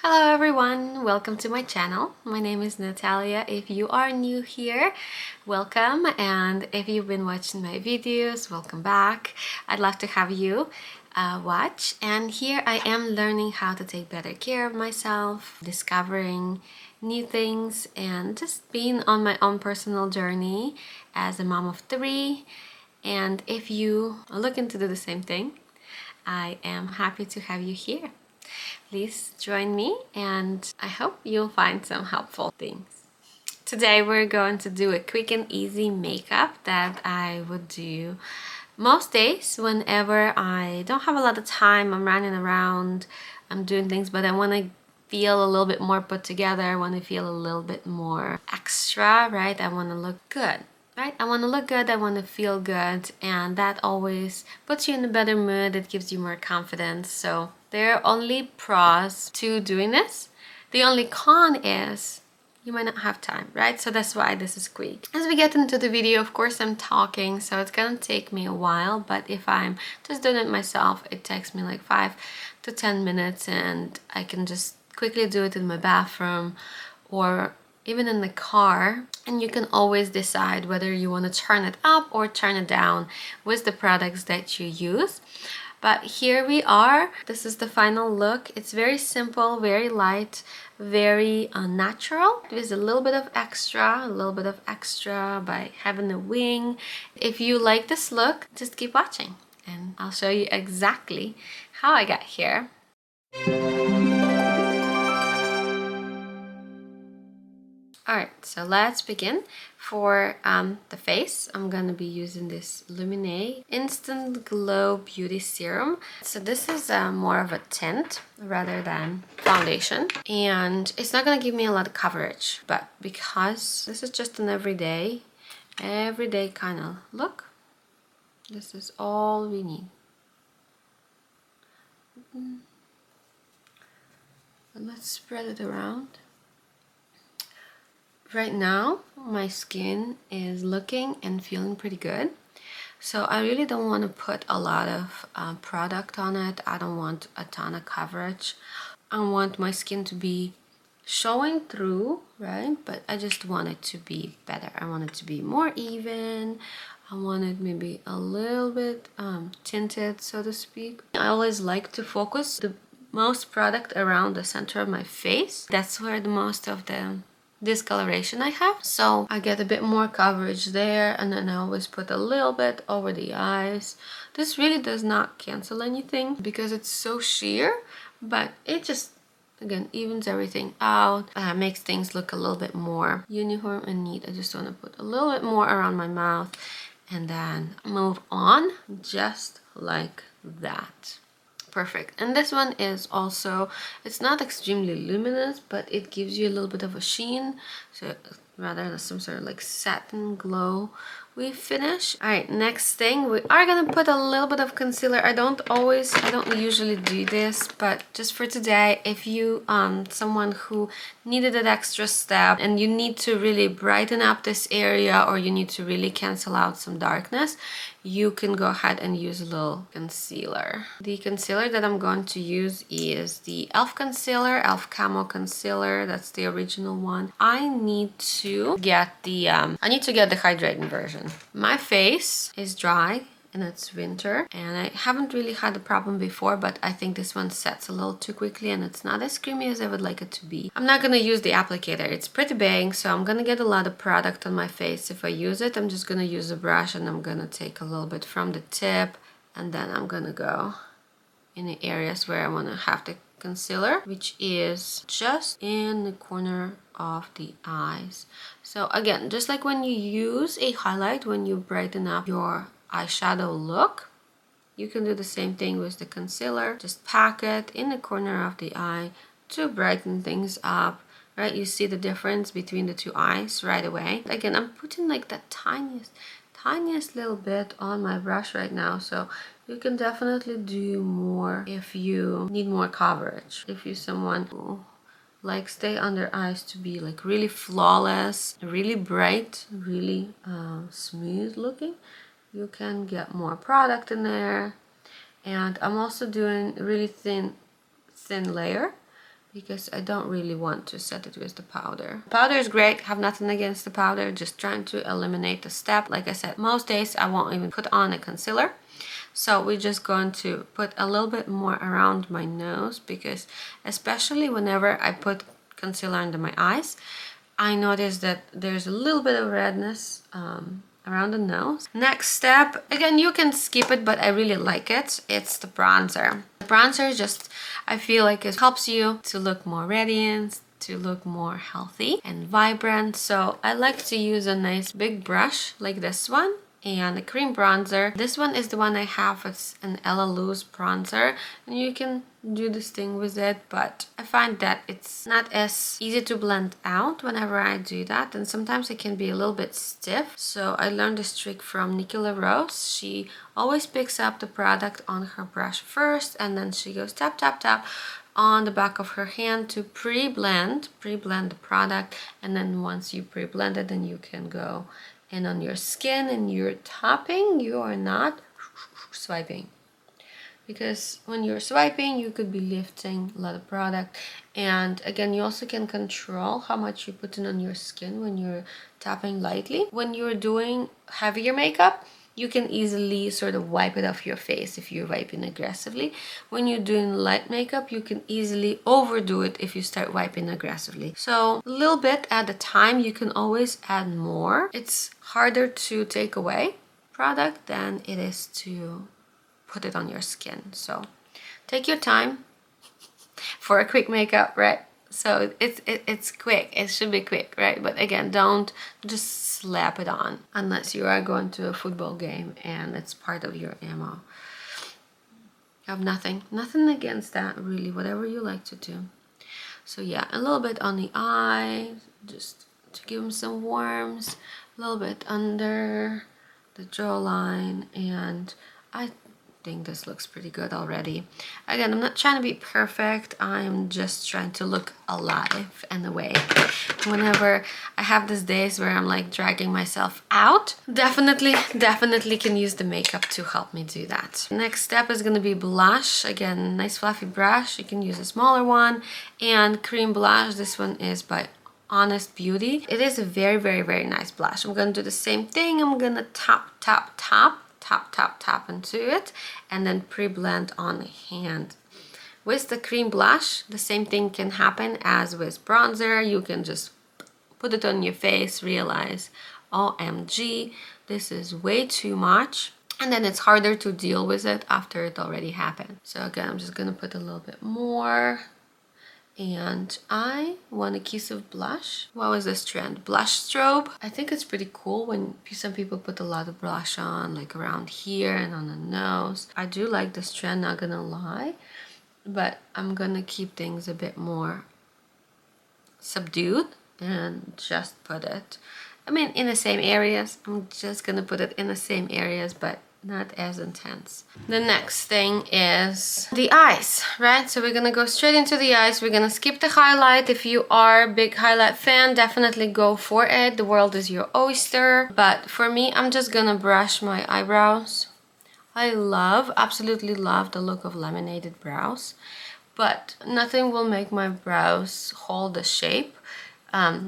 Hello everyone, welcome to my channel. My name is Natalia. If you are new here, welcome, and if you've been watching my videos, welcome back. I'd love to have you watch. And here I am learning how to take better care of myself, discovering new things, and just being on my own personal journey as a mom of 3. And if you are looking to do the same thing, I am happy to have you here. Please join me and I hope you'll find some helpful things. Today we're going to do a quick and easy makeup that I would do most days whenever I don't have a lot of time. I'm running around, I'm doing things, but I want to feel a little bit more put together. I want to feel a little bit more extra, right? I want to look good. Right? I want to look good, I want to feel good, and that always puts you in a better mood. It gives you more confidence. So there are only pros to doing this. The only con is you might not have time, right? So that's why this is quick. As we get into the video, of course I'm talking, so it's gonna take me a while, but if I'm just doing it myself, it takes me like 5 to 10 minutes, and I can just quickly do it in my bathroom or even in the car, and you can always decide whether you want to turn it up or turn it down with the products that you use. But here we are. This is the final look. It's very simple, very light, very natural. There's a little bit of extra by having a wing. If you like this look, just keep watching and I'll show you exactly how I got here. Alright, so let's begin. For the face, I'm going to be using this Lumine Instant Glow Beauty Serum. So this is more of a tint rather than foundation. And it's not going to give me a lot of coverage, but because this is just an everyday kind of look, this is all we need. And let's spread it around. Right now, my skin is looking and feeling pretty good. So I really don't want to put a lot of product on it. I don't want a ton of coverage. I want my skin to be showing through, right? But I just want it to be better. I want it to be more even. I want it maybe a little bit tinted, so to speak. I always like to focus the most product around the center of my face. That's where the most of the discoloration I have, so I get a bit more coverage there, and then I always put a little bit over the eyes. This really does not cancel anything because it's so sheer, but it just again evens everything out, makes things look a little bit more uniform and neat. I just want to put a little bit more around my mouth and then move on just like that. Perfect. And this one is also, it's not extremely luminous, but it gives you a little bit of a sheen, so rather than some sort of like satin glow we finish. All right, next thing, we are gonna put a little bit of concealer. I don't usually do this, but just for today, if you someone who needed that extra step and you need to really brighten up this area, or you need to really cancel out some darkness, you can go ahead and use a little concealer. The concealer that I'm going to use is the e.l.f. concealer, e.l.f. Camo concealer. That's the original one. I need to get the hydrating version. My face is dry and it's winter, and I haven't really had a problem before, but I think this one sets a little too quickly and it's not as creamy as I would like it to be. I'm not gonna use the applicator. It's pretty big, so I'm gonna get a lot of product on my face. If I use it, I'm just gonna use a brush and I'm gonna take a little bit from the tip, and then I'm gonna go in the areas where I want to have the concealer, which is just in the corner of the eyes. So again, just like when you use a highlight, when you brighten up your eyeshadow look, you can do the same thing with the concealer. Just pack it in the corner of the eye to brighten things up, right? You see the difference between the two eyes right away. Again, I'm putting like that tiniest little bit on my brush right now, so you can definitely do more if you need more coverage. If you're someone who likes the under eyes to be like really flawless, really bright, really smooth looking, you can get more product in there. And I'm also doing a really thin layer because I don't really want to set it with the powder. Powder is great, have nothing against the powder, just trying to eliminate the step. Like I said, most days I won't even put on a concealer. So we're just going to put a little bit more around my nose, because especially whenever I put concealer under my eyes, I notice that there's a little bit of redness around the nose. Next step, again, you can skip it, but I really like it. It's the bronzer. The bronzer just, I feel like it helps you to look more radiant, to look more healthy and vibrant. So I like to use a nice big brush like this one and a cream bronzer. This one is the one I have. It's an Ella Loose bronzer, and you can do this thing with it, but I find that it's not as easy to blend out whenever I do that, and sometimes it can be a little bit stiff. So I learned this trick from Nicola Rose. She always picks up the product on her brush first, and then she goes tap tap tap on the back of her hand to pre-blend the product, and then once you pre-blend it, then you can go in on your skin and you're tapping, you are not swiping. Because when you're swiping, you could be lifting a lot of product. And again, you also can control how much you put in on your skin when you're tapping lightly. When you're doing heavier makeup, you can easily sort of wipe it off your face if you're wiping aggressively. When you're doing light makeup, you can easily overdo it if you start wiping aggressively. So a little bit at a time, you can always add more. It's harder to take away product than it is to put it on your skin. So take your time for a quick makeup, right? So it's quick, it should be quick, right? But again, don't just slap it on unless you are going to a football game and it's part of your ammo. I have nothing against that, really, whatever you like to do. So yeah, a little bit on the eye, just to give them some warmth, a little bit under the jawline, and I think this looks pretty good already. Again, I'm not trying to be perfect, I'm just trying to look alive and awake. Whenever I have these days where I'm like dragging myself out, definitely can use the makeup to help me do that. Next step is gonna be blush. Again, nice fluffy brush, you can use a smaller one, and cream blush. This one is by Honest Beauty. It is a very nice blush. I'm gonna do the same thing. I'm gonna tap into it and then pre-blend on the hand. With the cream blush, the same thing can happen as with bronzer. You can just put it on your face, realize, OMG, this is way too much, and then it's harder to deal with it after it already happened. So again, I'm just gonna put a little bit more. And I want a kiss of blush. What was this trend? Blush strobe. I think it's pretty cool when some people put a lot of blush on, like around here and on the nose. I do like this trend, not gonna lie, but I'm gonna keep things a bit more subdued and just put it, I mean, in the same areas. I'm just gonna put it in the same areas, but not as intense. The next thing is the eyes, right? So we're gonna go straight into the eyes. We're gonna skip the highlight. If you are a big highlight fan, definitely go for it. The world is your oyster. But for me, I'm just gonna brush my eyebrows. I absolutely love the look of laminated brows, but nothing will make my brows hold the shape.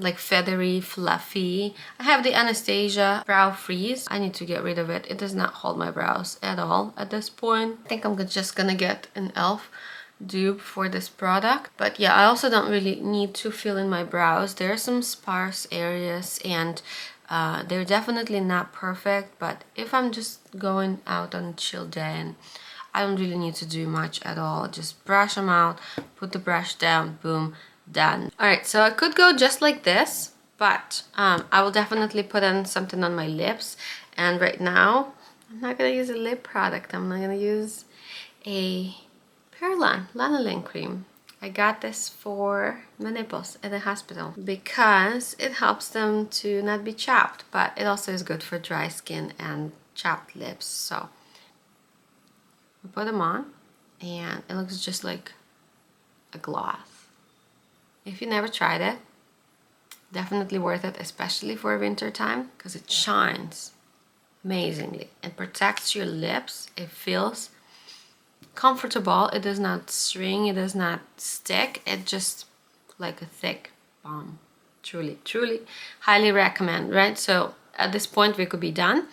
Like feathery, fluffy. I have the Anastasia Brow Freeze. I need to get rid of it. It does not hold my brows at all at this point. I think I'm just gonna get an e.l.f. dupe for this product. But yeah, I also don't really need to fill in my brows. There are some sparse areas, and they're definitely not perfect, but if I'm just going out on a chill day and I don't really need to do much at all, just brush them out, put the brush down, boom, done. All right, so I could go just like this, but I will definitely put in something on my lips. And right now, I'm not gonna use a lip product. I'm not gonna use a lanolin cream. I got this for my nipples at the hospital because it helps them to not be chapped, but it also is good for dry skin and chapped lips. So I put them on and it looks just like a gloss. If you never tried it, definitely worth it, especially for winter time, because it shines amazingly and protects your lips. It feels comfortable. It does not string, it does not stick. It just like a thick balm. Truly, truly highly recommend, right? So at this point we could be done.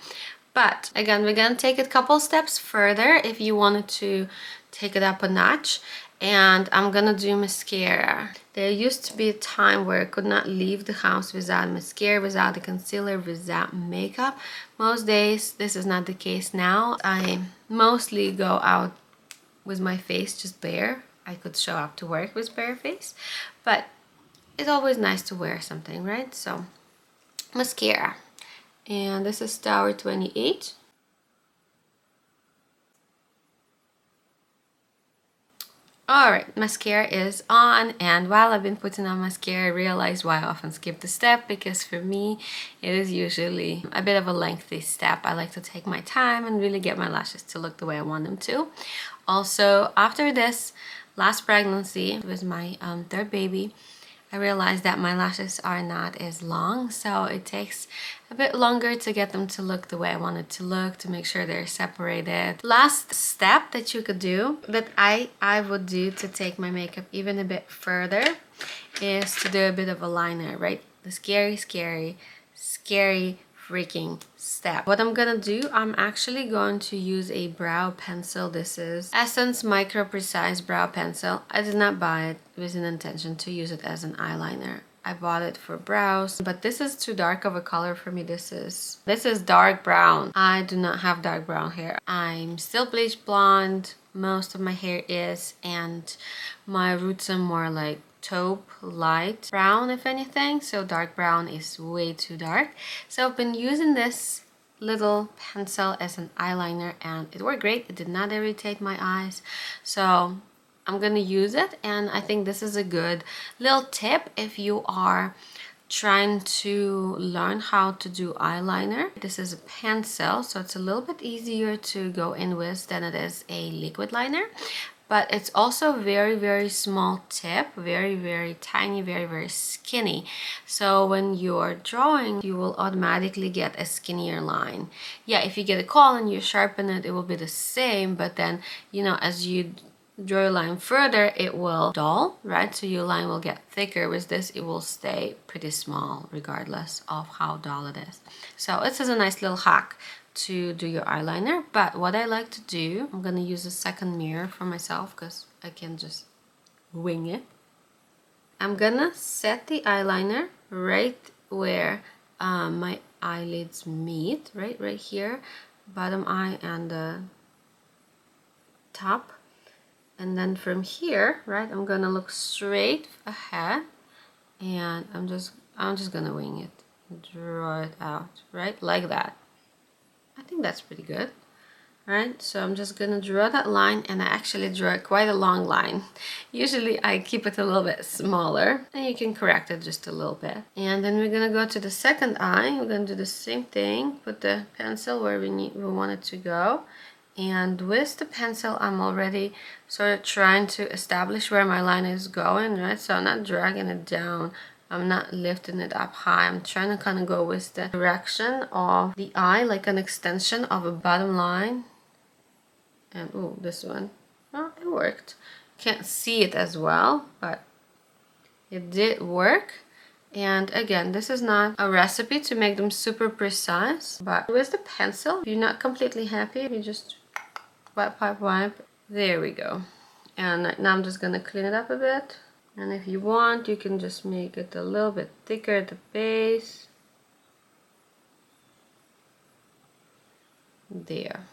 But again, we're gonna take it a couple steps further if you wanted to take it up a notch. And I'm gonna do mascara. There used to be a time where I could not leave the house without mascara, without a concealer, without makeup. Most days this is not the case now. I mostly go out with my face just bare. I could show up to work with bare face, but it's always nice to wear something, right? So mascara, and this is Tower 28. Alright, mascara is on, and while I've been putting on mascara, I realized why I often skip the step, because for me it is usually a bit of a lengthy step. I like to take my time and really get my lashes to look the way I want them to. Also, after this last pregnancy with my third baby, I realized that my lashes are not as long, so it takes a bit longer to get them to look the way I want it to look, to make sure they're separated. Last step that you could do, that I would do to take my makeup even a bit further, is to do a bit of a liner, right? The scary, scary, scary freaking step. What I'm gonna do, I'm actually going to use a brow pencil. This is Essence Micro Precise Brow Pencil. I did not buy it with an intention to use it as an eyeliner. I bought it for brows, but this is too dark of a color for me. This is dark brown. I do not have dark brown hair. I'm still bleach blonde. Most of my hair is, and my roots are more like taupe light brown, if anything, so dark brown is way too dark. So I've been using this little pencil as an eyeliner, and it worked great. It did not irritate my eyes, so I'm gonna use it. And I think this is a good little tip if you are trying to learn how to do eyeliner. This is a pencil, so it's a little bit easier to go in with than it is a liquid liner. But it's also very, very small tip, very, very tiny, very, very skinny. So when you're drawing, you will automatically get a skinnier line. Yeah, if you get a kohl and you sharpen it, it will be the same. But then, you know, as you draw your line further, it will dull, right? So your line will get thicker. With this, it will stay pretty small regardless of how dull it is. So this is a nice little hack to do your eyeliner. But what I like to do, I'm gonna use a second mirror for myself because I can just wing it. I'm gonna set the eyeliner right where my eyelids meet, right here, bottom eye and the top. And then from here, right, I'm gonna look straight ahead, and I'm just gonna wing it, draw it out, right, like that. I think that's pretty good, right? So I'm just gonna draw that line, and I actually draw quite a long line. Usually I keep it a little bit smaller, and you can correct it just a little bit. And then we're gonna go to the second eye. We're gonna do the same thing, put the pencil where we want it to go. And with the pencil, I'm already sort of trying to establish where my line is going, right? So I'm not dragging it down. I'm not lifting it up high. I'm trying to kind of go with the direction of the eye, like an extension of a bottom line. And oh, this one, well, it worked. Can't see it as well, but it did work. And again, this is not a recipe to make them super precise, but with the pencil, if you're not completely happy, you just wipe. There we go. And now I'm just gonna clean it up a bit. And if you want, you can just make it a little bit thicker at the base. There.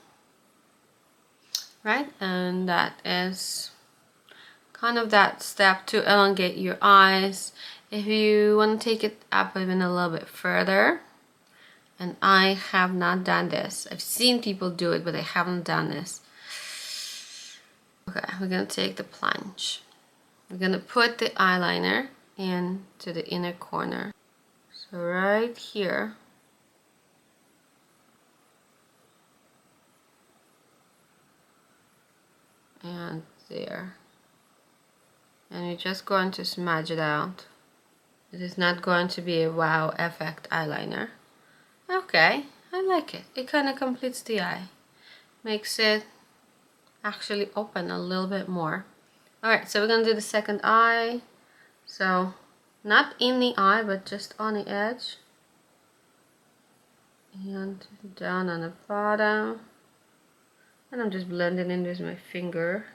Right? And that is kind of that step to elongate your eyes. If you want to take it up even a little bit further, and I have not done this. I've seen people do it, but I haven't done this. Okay, we're gonna take the plunge. We're gonna put the eyeliner into the inner corner. So right here. And there. And you're just going to smudge it out. It is not going to be a wow effect eyeliner. Okay, I like it. It kind of completes the eye. Makes it actually open a little bit more. Alright, so we're gonna do the second eye. So not in the eye, but just on the edge. And down on the bottom. And I'm just blending in with my finger.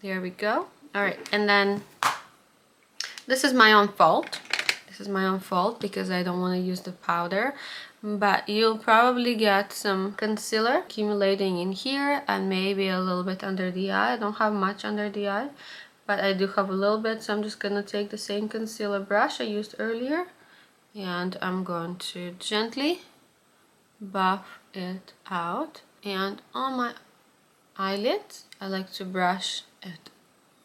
There we go. Alright, and then this is my own fault. This is my own fault because I don't want to use the powder. But you'll probably get some concealer accumulating in here and maybe a little bit under the eye. I don't have much under the eye, but I do have a little bit. So I'm just going to take the same concealer brush I used earlier. And I'm going to gently buff it out. And on my eyelids, I like to brush it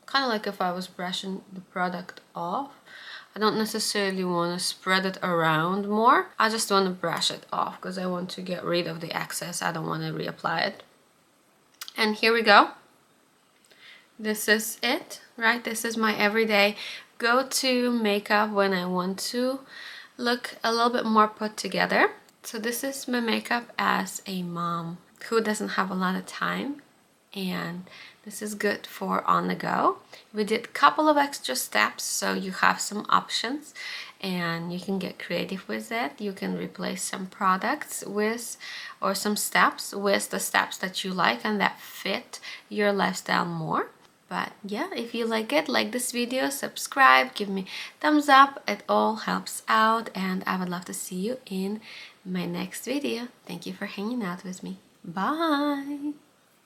kind of like if I was brushing the product off. I don't necessarily want to spread it around more. I just want to brush it off because I want to get rid of the excess. I don't want to reapply it. And here we go. This is it, right? This is my everyday go-to makeup when I want to look a little bit more put together. So this is my makeup as a mom who doesn't have a lot of time, and this is good for on the go. We did a couple of extra steps, so you have some options and you can get creative with it. You can replace some products with, or some steps with the steps that you like and that fit your lifestyle more. But yeah, if you like it, like this video, subscribe, give me thumbs up. It all helps out, and I would love to see you in my next video. Thank you for hanging out with me. Bye!